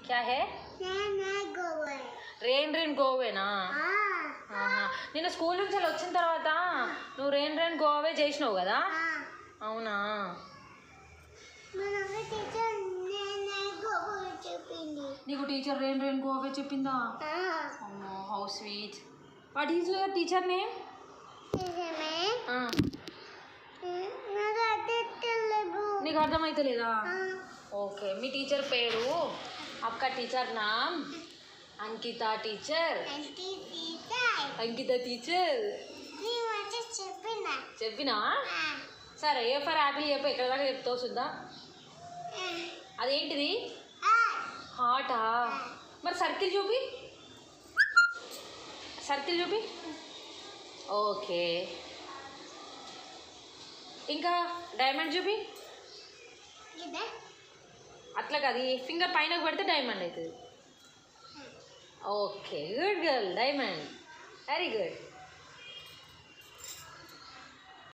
क्या है rain rain गोवेना నేను స్కూల్ నుంచి వచ్చిన తర్వాత నువ్వు రెయిన్ రెయిన్ గోవే చేసినావు కదా అవునా నీకు టీచర్ రెయిన్ రెయిన్ గోవే చెప్పిందా అవును how sweet what is your teacher name నీకు అర్థమైతలేదా ఓకే మీ టీచర్ పేరు आपका टीचर नाम अंकिता टीचर अंकिता टीचर చెప్పినా సరే ఏ ఫర్ యాపిల్ చెప్పు ఎక్కడ దాకా చెప్తావు సుద్దా అదేంటిది హాటా మరి సర్కిల్ చూపి సర్కిల్ చూపి ఓకే ఇంకా డైమండ్ చూపి అట్లా కాదు ఫింగర్ పైన పెడితే డైమండ్ అవుతుంది okay good girl diamond very good